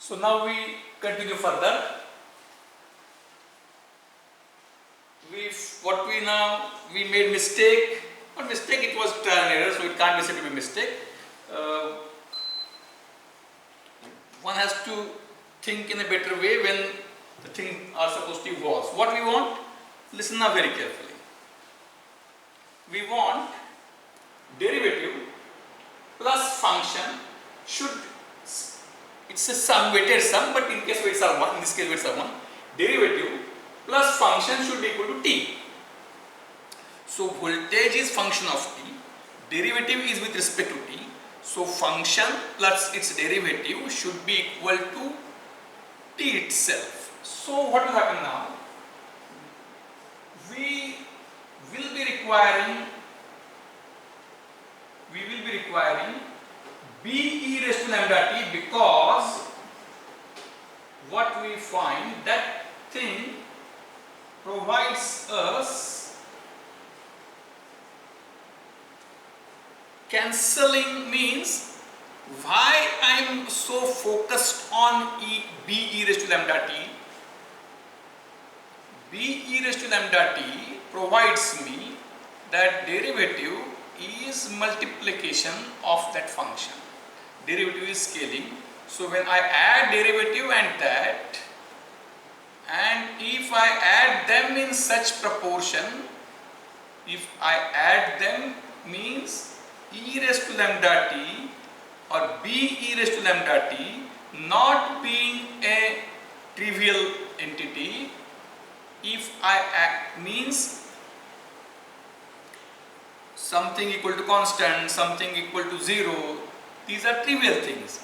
So now we continue further. We made mistake. Not mistake, it was trial and error, so it can't be said to be mistake. One has to think in a better way when the things are supposed to evolve. What we want? Listen now very carefully. We want derivative plus function should, it's a sum, weighted sum, but in case weights are 1, in this case weights are 1, derivative plus function should be equal to t. So voltage is function of t, derivative is with respect to t, so function plus its derivative should be equal to t itself. So what will happen now? We will be requiring b e raised to lambda t, because what we find, that thing provides us cancelling, means why I am so focused on b e raised to lambda t. b e raised to lambda t provides me that derivative is multiplication of that function. Derivative is scaling. So when I add derivative and that, and if I add them in such proportion, if I add them means e raised to lambda t or b e raised to lambda t not being a trivial entity, if I add means something equal to constant, something equal to 0, these are trivial things.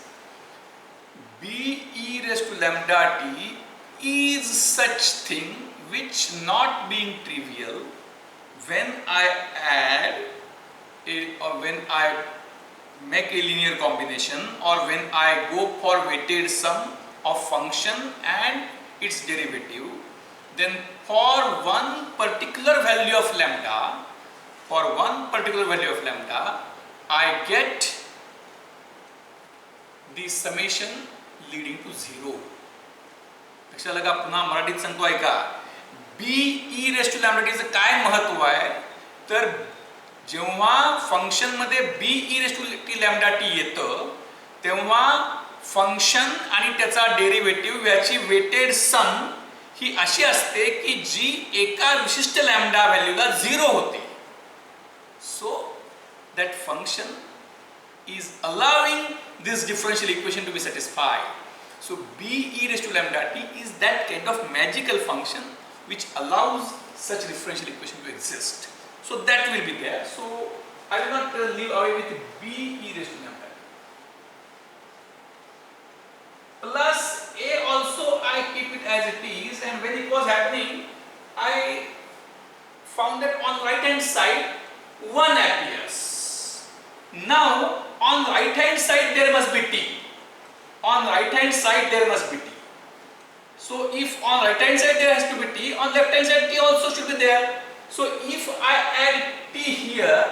b e raised to lambda t is such thing which, not being trivial, when I add or when I make a linear combination, or when I go for weighted sum of function and its derivative, then for one particular value of lambda, I get the summation leading to 0. लक्षात लगा. पुन्हा मराठीत सांगतो ऐका. b e raised to lambda t चं काय महत्व आहे, तर जेव्हा फंक्शन मध्ये b e raised to lambda t येतं, तेव्हा फंक्शन आणि त्याचा डेरिव्हेटिव्ह याची वेटेड सम ही अशी असते की जी एका विशिष्ट लॅम्बडा व्हॅल्यूला 0 होते. So that function is allowing this differential equation to be satisfied. So b e raised to lambda t is that kind of magical function which allows such differential equation to exist. So that will be there. So I will not leave away with b e raised to lambda t. Plus a also I keep it as it is, and when it was happening, I found that on right hand side 1 appears. Now on right hand side there must be t. On right hand side there must be t. So if on right hand side there has to be t, on left hand side t also should be there. So if I add t here,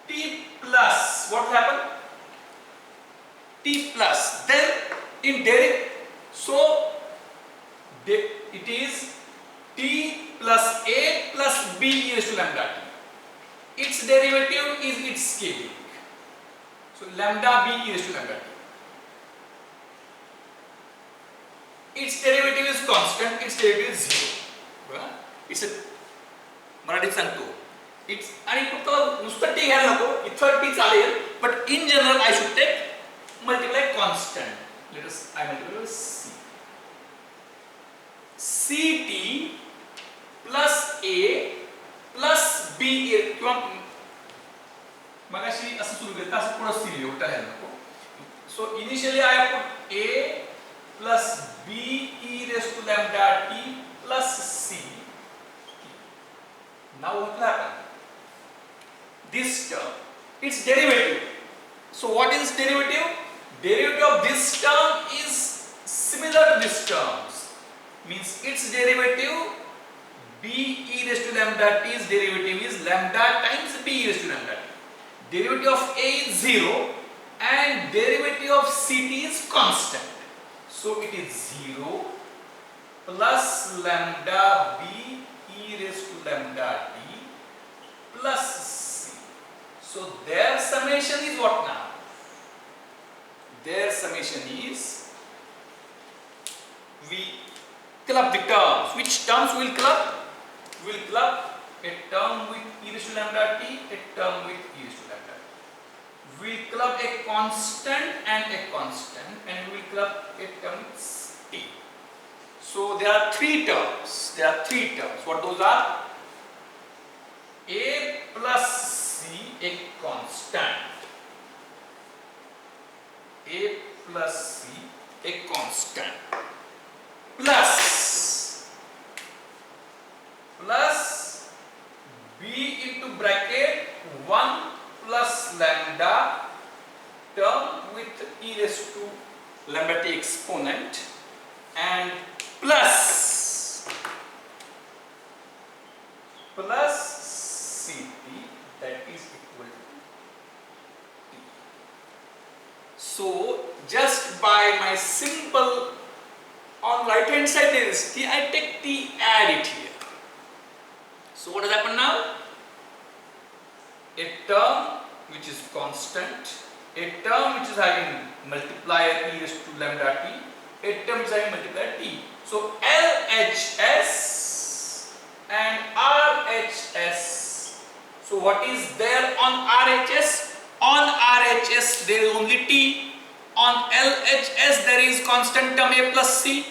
t plus, what will happen? T plus, then in derivative, so it is t plus a plus b e raised to lambda t. Its derivative is its scaling. So lambda b e raised to lambda t. Its derivative is constant, its derivative is 0. It's a मराठीत सांगतो. It's आणि फक्त नुसतं t घ्यायला नको, इथं t चालेल, but in general I should take multiply constant. I multiply with c. ct plus a plus b किंवा मगाशी असं सुरू केलं, असं पुढे c लिहू टाकायला नको. So initially I put a plus b e raised to lambda t plus c. Now what will happen? This term, its derivative. So what is derivative? Derivative of this term is similar to this terms. Means its derivative b e raised to lambda t's derivative is lambda times b e raised to lambda t. Derivative of a is 0, and derivative of Ct is constant. So it is 0 plus lambda b e raised to lambda t plus c. So their summation is what now? Their summation is, we club the terms. Which terms we will club? We will club a term with e raised to lambda t, a term with e raised to lambda t. We will club a constant and a constant, and we will club a term with t. So there are three terms. There are three terms. What those are? A plus c, a constant. A plus c, a constant. Plus b into bracket 1 plus lambda term with e raised to lambda t exponent, and plus Ct, that is equal to t. So just by my simple, on right hand side there is t, I take t, add it here. So what has happened now? A term which is constant, a term which is having multiplier e raised to lambda t, a term is having multiplier t. So LHS and RHS. So what is there on RHS? On RHS there is only t. On LHS there is constant term a plus c.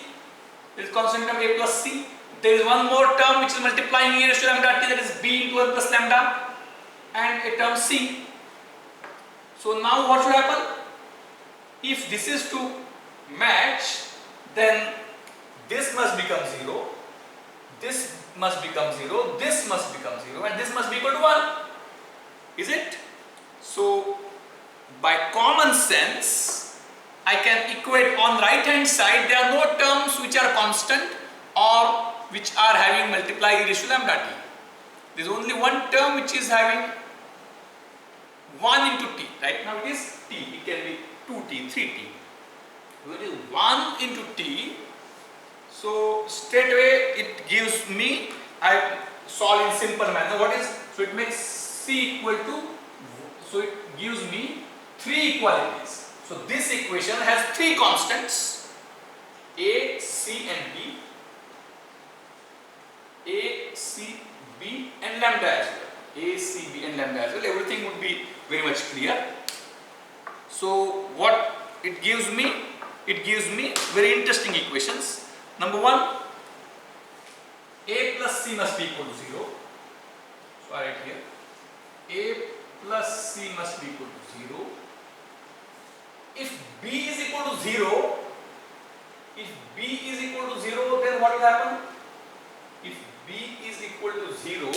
There is constant term a plus c. There is one more term which is multiplying e raised to lambda t, that is b into 1 plus lambda, and a term c. So now what should happen? If this is to match, then this must become 0, this must become 0, this must become 0, and this must be equal to 1. Is it? So by common sense, I can equate on right hand side, there are no terms which are constant or which are having multiply e raised to lambda t. There is only one term which is having 1 into t. Right now it is t. It can be 2t, 3t. When it is 1 into t, so straight away it gives me, I solve in simple manner. What is? So it makes c equal to, so it gives me 3 equalities. So this equation has 3 constants, a, c and b, a, c, b and lambda as well. A, c, b and lambda as well. Everything would be very much clear. So what it gives me? It gives me very interesting equations. Number 1, a plus c must be equal to 0. So I write here, a plus c must be equal to 0. If b is equal to 0, then what will happen? If b is equal to 0,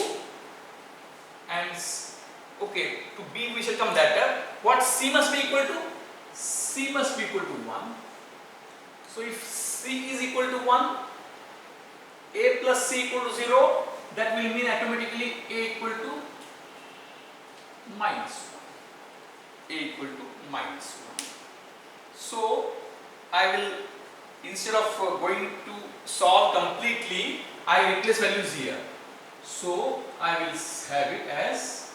and okay, to b we shall come later. What c must be equal to? C must be equal to 1. So if c is equal to 1, a plus c equal to 0, that will mean automatically a equal to minus 1. A equal to minus 1. So I will, instead of going to solve completely, I replace values here. So I will have it as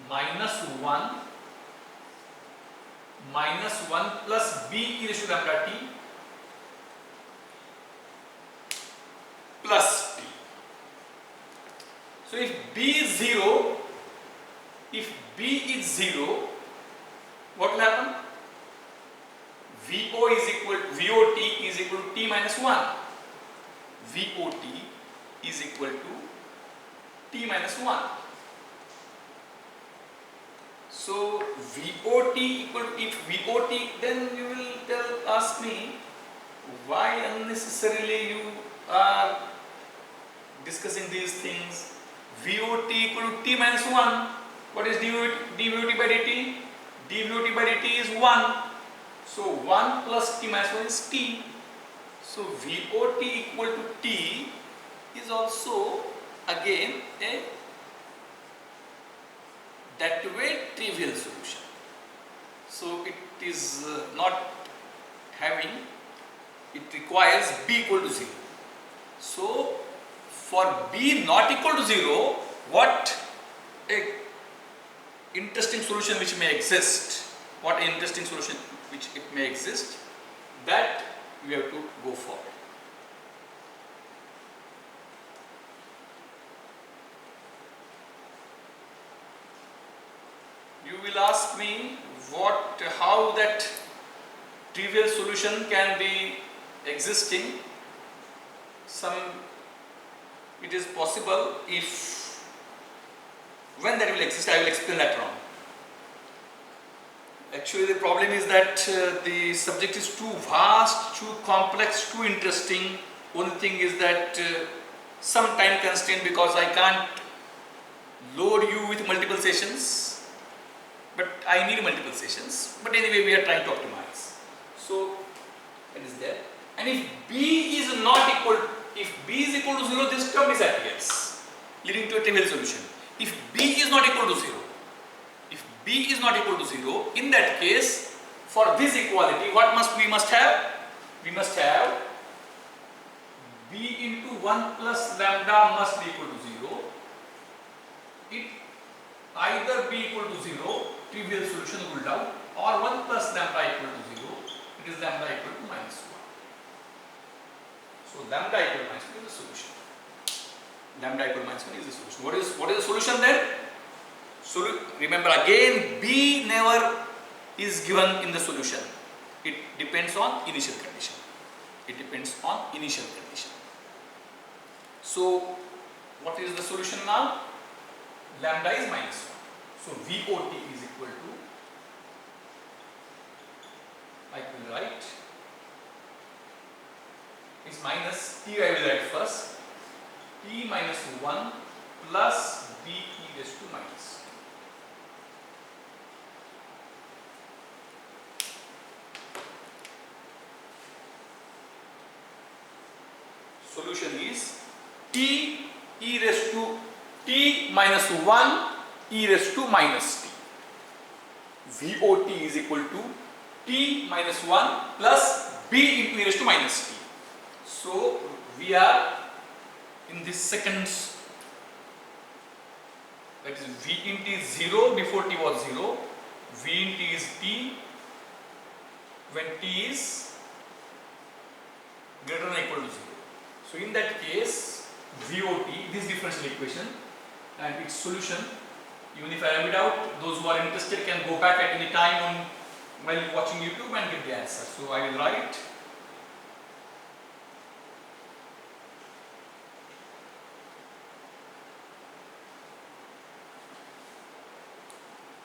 minus 1 plus b e raised to lambda t plus t. So if b is 0, what will happen? VOT is equal to t minus 1. VOT is equal to t minus 1. So VOT equal to, if VOT, then you will ask me why unnecessarily you are discussing these things. VOT equal to t minus 1. What is dVOT by dt? dVOT by dt is 1. So 1 plus t minus 1 is t. So VOT equal to t is also again a that way trivial solution. So it is not having, it requires b equal to 0. So for b not equal to 0, what a interesting solution which may exist, what an interesting solution which it may exist, that we have to go for. You will ask me how that trivial solution can be existing. It is possible. If when that will exist, I will explain that wrong. Actually, the problem is that the subject is too vast, too complex, too interesting. Only thing is that some time constraint, because I can't load you with multiple sessions, but I need multiple sessions. But anyway, we are trying to optimize. So that is there. And if b is not equal, if b is equal to 0, this term disappears, leading to a trivial solution. If b is not equal to 0, if b is not equal to 0, in that case, for this equality, what we must have? We must have b into 1 plus lambda must be equal to 0. It either b equal to 0, trivial solution ruled out, or 1 plus lambda equal to 0, it is lambda equal to minus 1. So lambda equal to minus 1 is the solution. Lambda equal to minus 1 is the solution. What is the solution then? So remember again, b never is given in the solution. It depends on initial condition. It depends on initial condition. So what is the solution now? Lambda is minus 1. So VOT is equal to, I will write, is minus t, I will write first, t minus 1 plus b e raised to minus. Solution is t e raised to t minus 1 e raised to minus t. VOT is equal to t minus 1 plus b into e raised to minus t. So we are in this second, that is v int is 0 before t was 0, v int is t when t is greater than or equal to 0. So in that case, VOT, this differential equation and its solution, even if I have it out, those who are interested can go back at any time while watching YouTube and get the answer. So I will write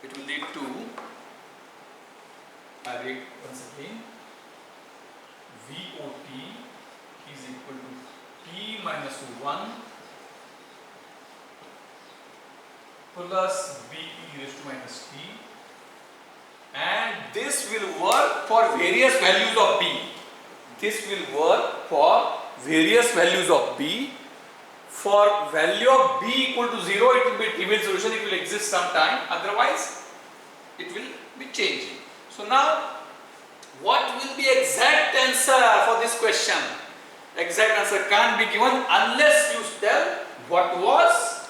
it will lead to, I read once again, VOT is equal to t minus 1 plus b e raised to minus t, and this will work for various values of b. This will work for various values of b. For value of b equal to 0, it will be a trivial solution, it will exist sometime, otherwise it will be changing. So now, what will be exact answer for this question? Exact answer can't be given unless you tell what was.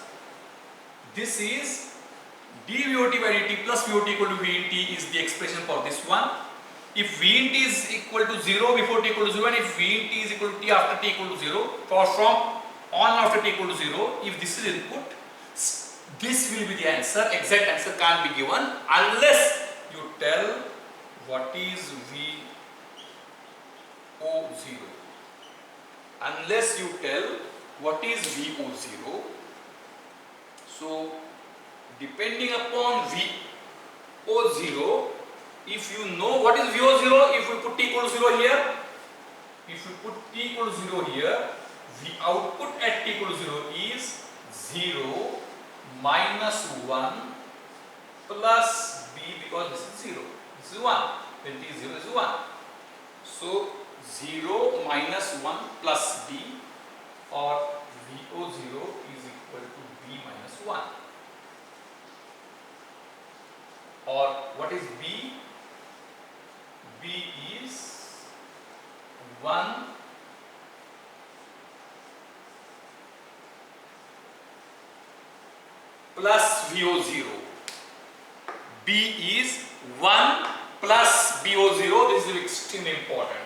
This is dVOT by dt plus VOT equal to VT is the expression for this one. If VT is equal to 0 before t equal to 0, and if VT is equal to t after t equal to 0, or from on after t equal to 0, if this is input, this will be the answer. Exact answer can't be given unless you tell what is VO0. Unless you tell what is VO0. So depending upon VO0, if you know what is VO0, if we put t equal to 0 here, if we put t equal to 0 here, the output at t equal to 0 is 0 minus 1 plus b, because this is 0, this is 1, when t is 0 is 1. So 0 minus 1 plus b, or VO0 is equal to b minus 1. Or what is b? B is 1 plus VO0. B is 1 plus BO0. This is extremely important.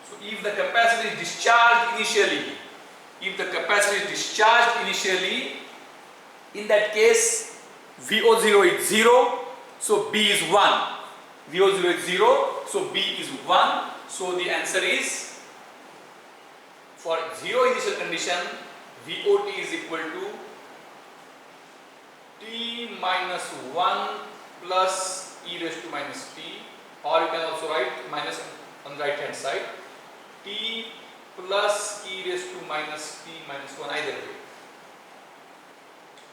So if the capacitor is discharged initially, in that case VO0 is 0, so B is 1. VO0 is 0, so B is 1. So the answer is, for 0 initial condition, VOT is equal to T minus 1 plus e raised to minus T, or you can also write minus on the right hand side, T plus e raised to minus T minus 1, either way.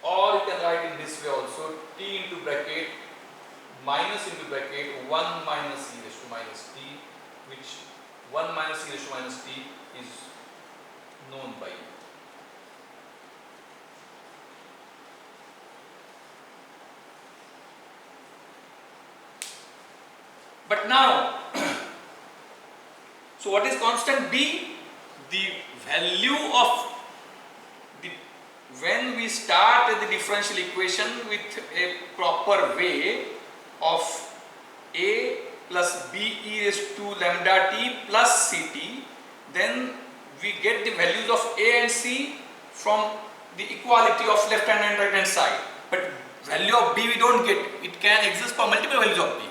Or you can write in this way also, T into bracket minus into bracket 1 minus e raised to minus T, which 1 minus e raised to minus T is known by you. But now, so what is constant B? The value of the, when we start the differential equation with a proper way of A plus B e raised to lambda T plus Ct, then we get the values of A and C from the equality of left hand and right hand side. But value of B we don't get. It can exist for multiple values of B.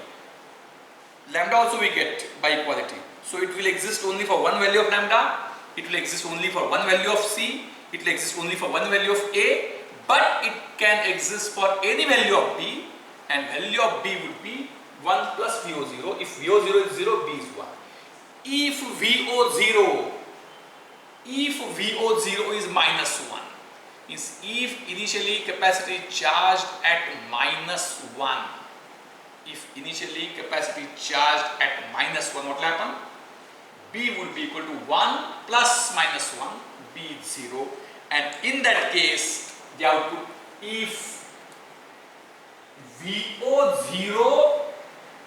Lambda also we get by equality. So it will exist only for one value of lambda, it will exist only for one value of C, it will exist only for one value of A, but it can exist for any value of B, and value of B would be 1 plus VO0. If VO0 is 0, B is 1. If VO0 is minus 1, means if initially capacitor is charged at minus 1, if initially capacity charged at minus 1, what will happen? B would be equal to 1 plus minus 1, B is 0, and in that case the output, if VO0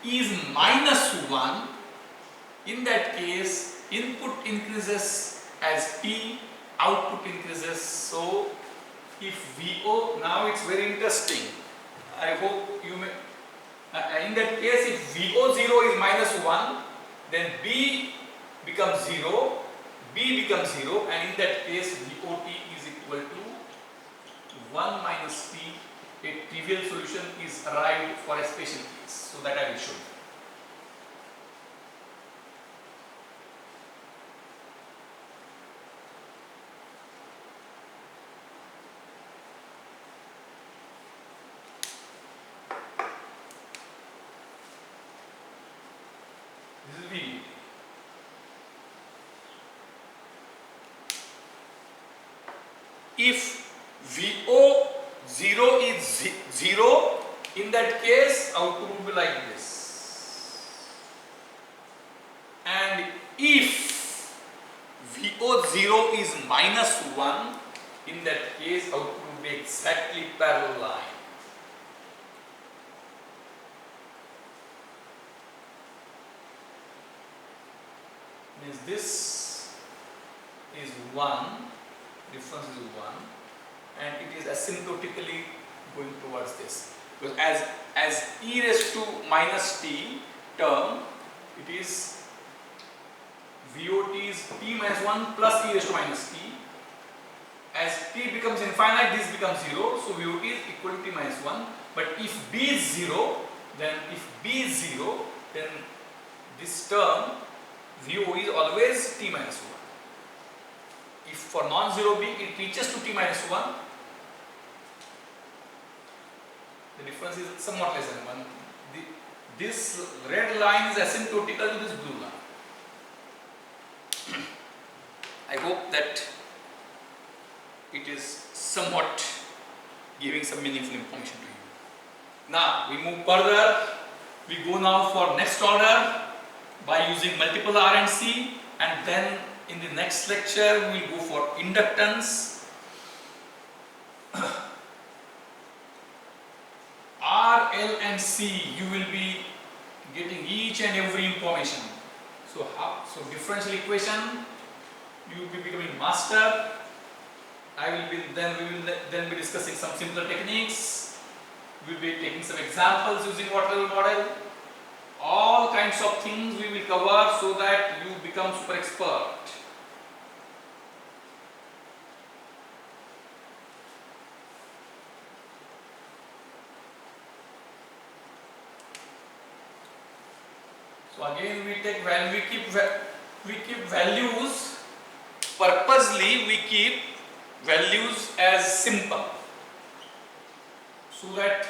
is minus 1, in that case input increases as P, output increases. So if VO, now it's very interesting, I hope you may, in that case if VO0 is minus 1, then B becomes 0, B becomes 0, and in that case VOT is equal to 1 minus P. A trivial solution is arrived for a special case, so that I will show you. This is V. If VO0 is 0, in that case output will be like this. And if VO0 is minus 1, in that case output will be exactly parallel line. Means this is 1, difference is 1, and it is asymptotically going towards this, because as e raised to minus t term, it is VOT is t minus 1 plus e raised to minus t. As t becomes infinite, this becomes 0, so VOT is equal to t minus 1. But if b is 0, then this term VO is always t minus 1. If for non-zero b it reaches to t minus 1, the difference is somewhat less than 1. This red line is asymptotical to this blue line. I hope that it is somewhat giving some meaningful information to you. Now we move further. We go now for next order by using multiple R and C, and then in the next lecture we will go for inductance. R, L and C, you will be getting each each and every information. So differential equation, you will be becoming master. We will then be discussing some simpler techniques. We will be taking some examples using water level model. All kinds of things we will cover so that you become super expert. So again we keep values, purposely we keep values as simple so that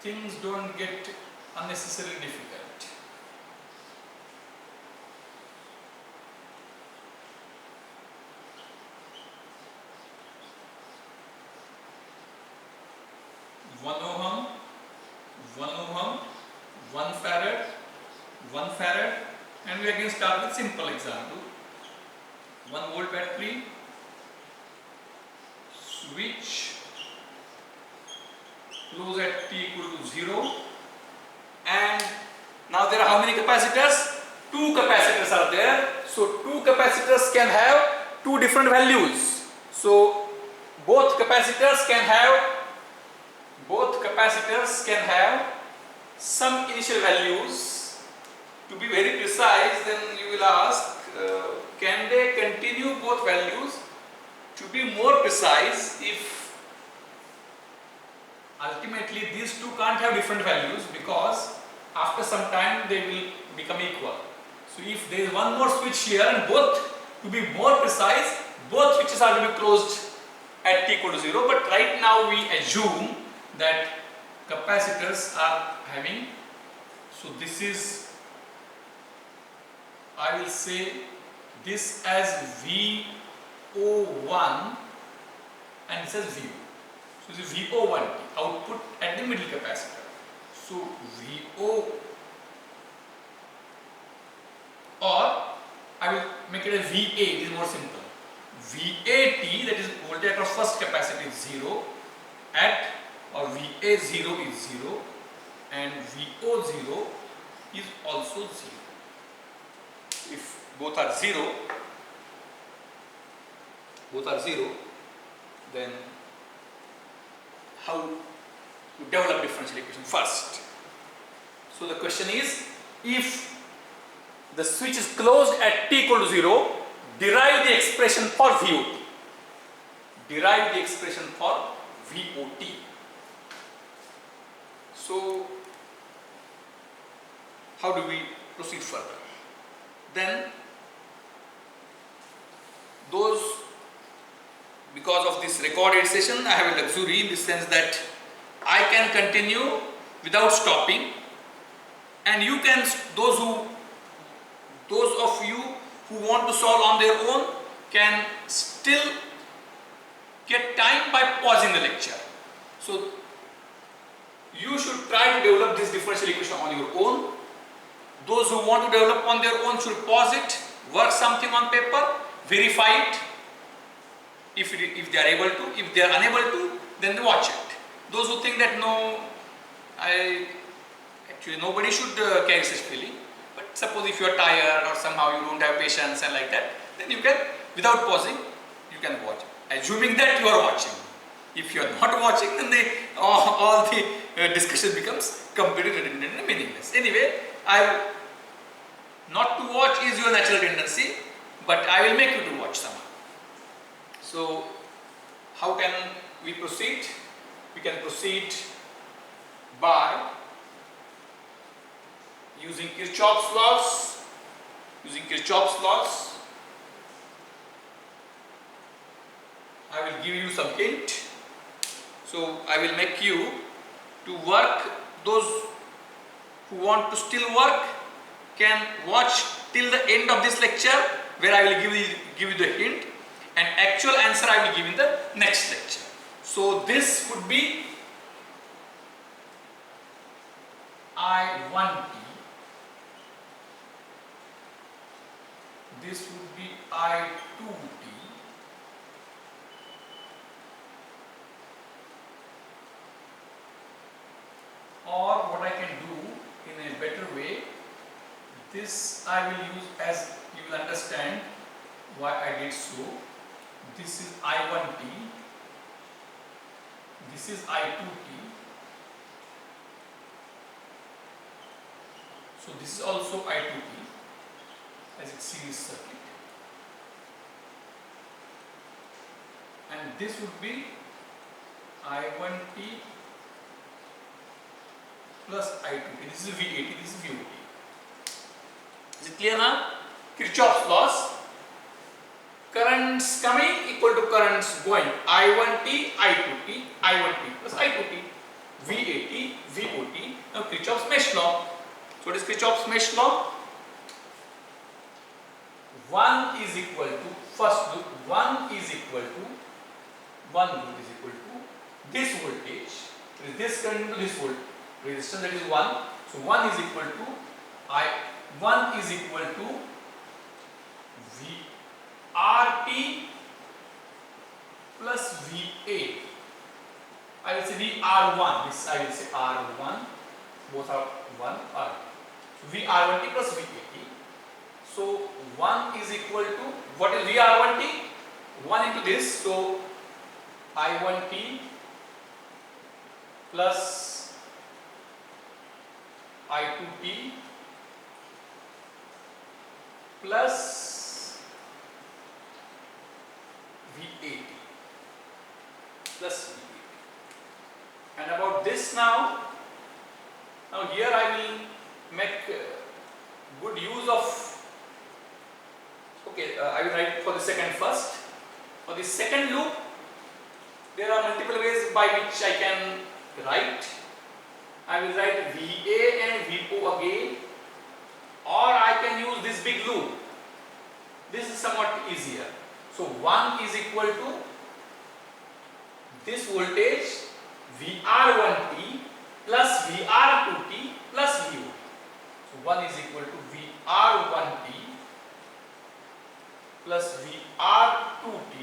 things don't get unnecessarily difficult. One ohm, 1 farad, 1 farad, and we again start with simple example. 1 volt battery, switch close at t equal to 0, and now there are how many capacitors? 2 capacitors are there. So 2 capacitors can have 2 different values. So both capacitors can have some initial values. To be very precise, then you will ask, can they continue both values? To be more precise, if ultimately these two can't have different values, because after some time they will become equal. So if there is one more switch here, and both, to be more precise, both switches are to be closed at t equal to 0, but right now we assume that capacitors are having, so this is, I will say this as VO1 and this as VO. So this is VO1, output at the middle capacitor. So VO, or I will make it a VA, it is more simple. VAT, that is voltage across first capacitor, is 0 at, or VA0 is 0 and VO0 is also 0. If both are 0, then how to develop differential equation first? So the question is, if the switch is closed at t equal to 0, derive the expression for VOT. Derive the expression for VOT. So how do we proceed further? Then because of this recorded session, I have a luxury in the sense that I can continue without stopping, and you can, those of you who want to solve on their own can still get time by pausing the lecture. So you should try to develop this differential equation on your own. Those who want to develop on their own should pause it, work something on paper, verify it if they are able to. If they are unable to, then they watch it. Those who think that no, actually nobody should carry such feeling, but suppose if you are tired or somehow you don't have patience and like that, then you can, without pausing, you can watch, assuming that you are watching. If you are not watching, then all the discussion becomes completely redundant and meaningless. Anyway, not to watch is your natural tendency, but I will make you to watch somehow. So how can we proceed? We can proceed by using Kirchhoff's laws. I will give you some hint. So I will make you to work. Those who want to still work can watch till the end of this lecture, where I will give you the hint, and actual answer I will give in the next lecture. So this would be I1t, this would be I2t, or what I can do in a better way, this I will use as you will understand why I did so. This is I1t, this is I2t, so this is also I2t as a series circuit, and this would be I1t plus I2t. This is V80, this is VOT. Is it clear now? Kirchhoff's laws. Currents coming equal to currents going. I1t, I2t, I1t plus I2t, V80, VOT. Now Kirchhoff's mesh law. So what is Kirchhoff's mesh law? 1 is equal to, first loop, 1 is equal to, one loop is equal to this voltage, this current into this volt resistance, that is 1. So 1 is equal to I1 is equal to VRT plus V8. I will say VR1, this I will say R1, both are 1 R. So VR1T plus V80. So 1 is equal to, what is VR1T? 1 into this, so I1T plus I2T plus V80 plus V80. And about this now here I will make good use of, okay, I will write for the second first. For the second loop, there are multiple ways by which I can write. I will write VA and VO again, or I can use this big loop. This is somewhat easier. So 1 is equal to this voltage VR1T plus VR2T plus VO. So 1 is equal to VR1T plus VR2T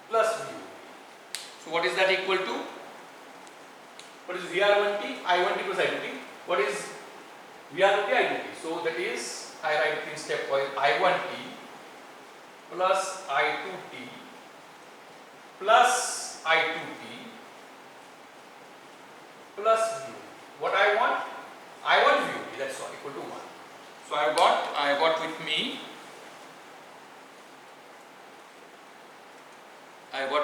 plus VO. So what is that equal to? What is VR1T? I1T plus I2T. What is VR2T? I2T. So that is, I write in stepwise, I1T plus I2T plus I2T plus VO. What I want? I want VOT, that's all, equal to 1. So I got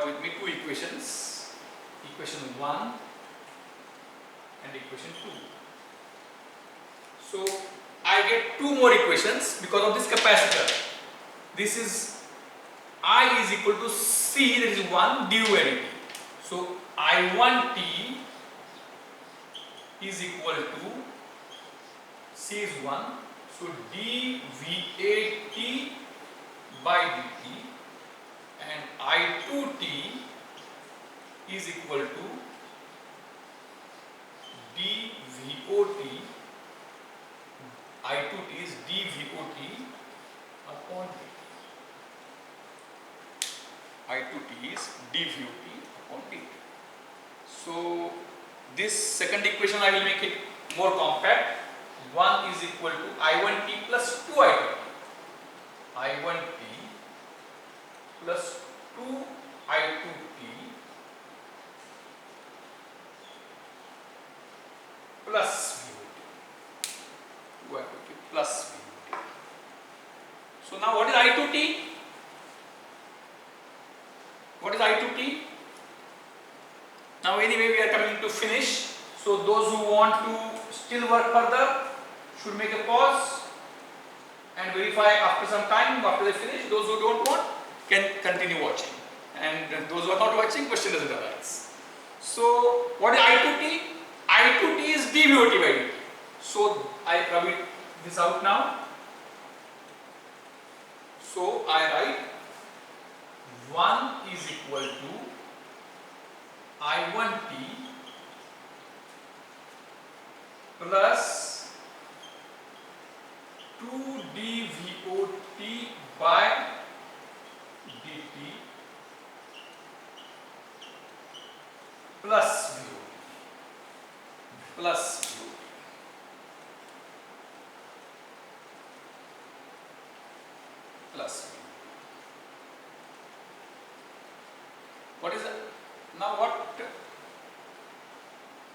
with me two equations, equation 1 and equation 2. So I get two more equations because of this capacitor. This is I is equal to C, that is 1 du by dt. So I1t is equal to C is 1, so dV8t by dt, and I2t is equal to dVOT. I2t is dVOT upon dt. I2t is dVOT upon dt. So this second equation I will make it more compact. 1 is equal to I1t plus 2 I2t. I1t plus 2 I2t plus VOT. 2 I2t plus VOT. So now what is I2t? What is I2t? Now anyway we are coming to finish. So those who want to still work further should make a pause and verify after some time after they finish. Those who don't want can continue watching, and those who are not watching, question doesn't arise. So what is I2t? I2t is dVOT by dt. So I rub this out now. So I write 1 is equal to I1t plus 2 dVOT by dt plus VOT plus VOT plus VOT. What is that? Now what?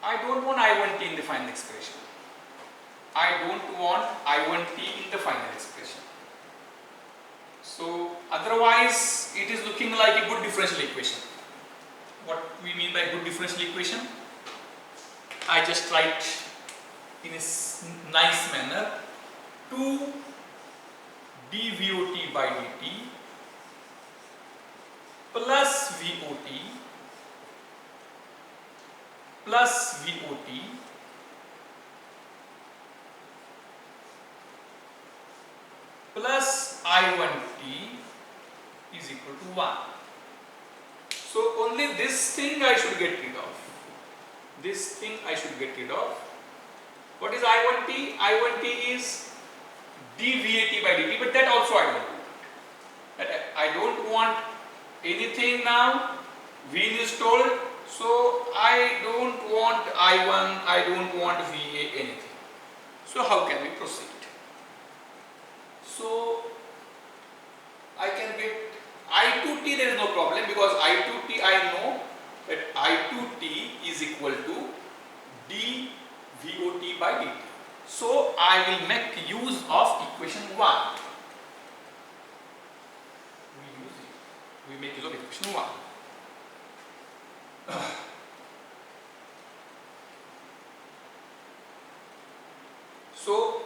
I don't want I1t in the final expression. I don't want I1t in the final expression. So otherwise it is looking like a good differential equation. What we mean by good differential equation? I just write in a nice manner 2 dVOT by dt plus VOT plus VOT plus I1t is equal to 1. So only this thing I should get rid of. This thing I should get rid of. What is I1t? I1t is dVAT by dt, but that also I don't want. I don't want anything now. Wheel is told, so I don't want I1, I don't want VA, anything. So how can we proceed? So I can get I2t, there is no problem, because I2t I know that I2t is equal to dVOT by dt. So I will make use of equation 1. We make use of equation 1. So